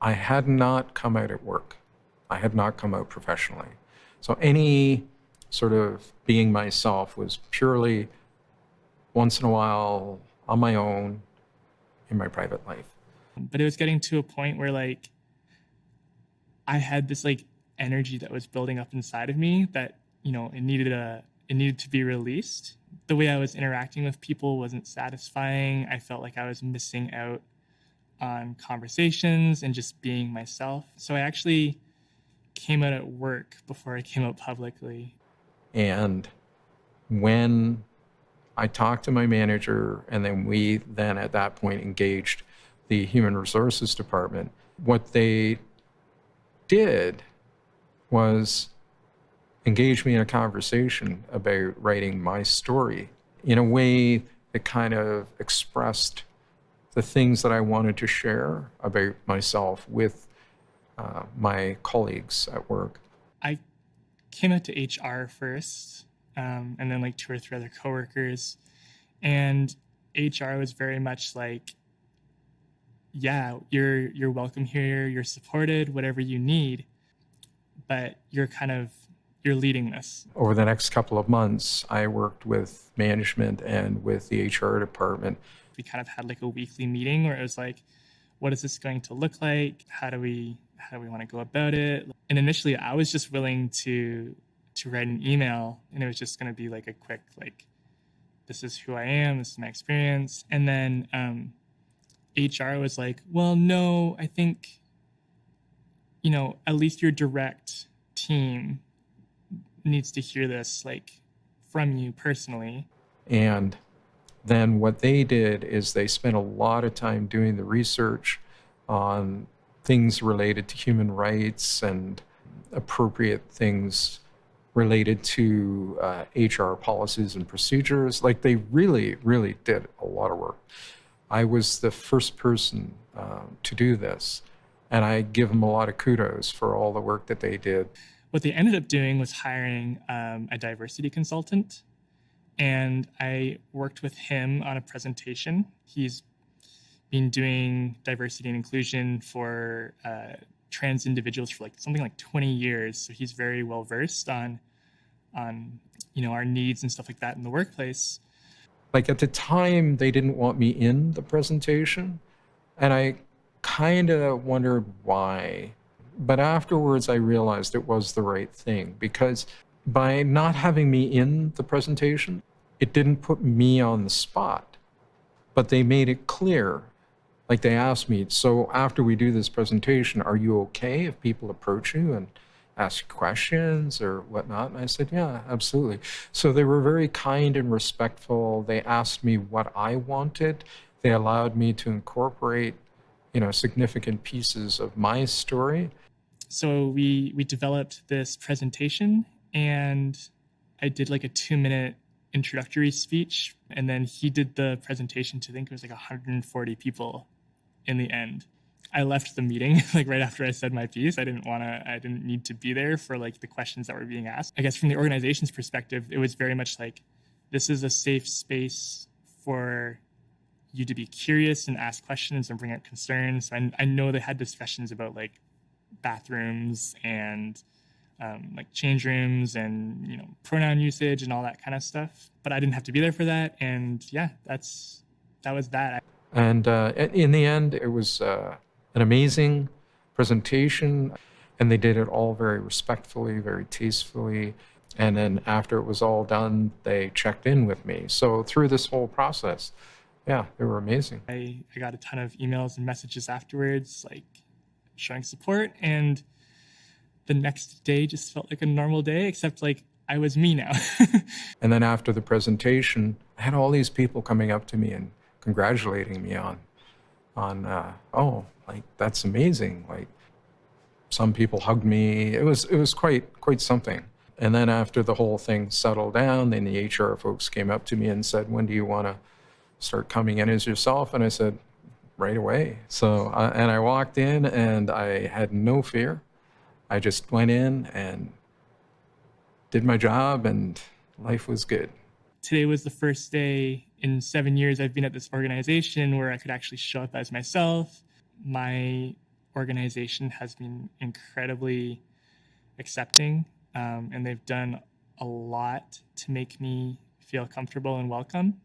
I had not come out at work. I had not come out professionally. So any sort of being myself was purely once in a while on my own in my private life. But it was getting to a point where like I had this like energy that was building up inside of me that, it needed to be released. The way I was interacting with people wasn't satisfying. I felt like I was missing out on conversations and just being myself. So I actually came out at work before I came out publicly. And when I talked to my manager, and then we then at that point engaged the human resources department, what they did was engage me in a conversation about writing my story in a way that kind of expressed the things that I wanted to share about myself with my colleagues at work. I came out to HR first, and then like 2 or 3 other coworkers, and HR was very much like, yeah, you're welcome here, you're supported, whatever you need, but you're leading this. Over the next couple of months, I worked with management and with the HR department. We kind of had like a weekly meeting where it was like, what is this going to look like? How do we want to go about it? And initially I was just willing to write an email, and it was just going to be like a quick, like, this is who I am, this is my experience. And then HR was like, well, no, I think, at least your direct team needs to hear this, like, from you personally. And then what they did is they spent a lot of time doing the research on things related to human rights and appropriate things related to HR policies and procedures. Like, they really, really did a lot of work. I was the first person to do this, and I give them a lot of kudos for all the work that they did. What they ended up doing was hiring a diversity consultant, and I worked with him on a presentation. He's been doing diversity and inclusion for trans individuals for like something like 20 years. So he's very well versed on our needs and stuff like that in the workplace. Like, at the time, they didn't want me in the presentation, and I kind of wondered why. But afterwards, I realized it was the right thing, because by not having me in the presentation, it didn't put me on the spot, but they made it clear. Like, they asked me, so after we do this presentation, are you okay if people approach you and ask questions or whatnot? And I said, yeah, absolutely. So they were very kind and respectful. They asked me what I wanted. They allowed me to incorporate, significant pieces of my story. So we developed this presentation, and I did like a 2-minute introductory speech, and then he did the presentation to, I think it was like 140 people in the end. I left the meeting like right after I said my piece. I didn't need to be there for like the questions that were being asked. I guess from the organization's perspective, it was very much like, this is a safe space for you to be curious and ask questions and bring up concerns. And I know they had discussions about like bathrooms and like change rooms and pronoun usage and all that kind of stuff, but I didn't have to be there for that. And yeah, that was that. And in the end, it was an amazing presentation, and they did it all very respectfully, very tastefully. And then after it was all done, they checked in with me. So through this whole process, yeah, they were amazing. I got a ton of emails and messages afterwards, like showing support, and the next day just felt like a normal day, except like I was me now. And then after the presentation, I had all these people coming up to me and congratulating me on oh, like, that's amazing. Like, some people hugged me. It was quite something. And then after the whole thing settled down, then the HR folks came up to me and said, when do you want to start coming in as yourself? And I said, right away. So, and I walked in and I had no fear. I just went in and did my job, and life was good. Today was the first day in 7 years I've been at this organization where I could actually show up as myself. My organization has been incredibly accepting, and they've done a lot to make me feel comfortable and welcome.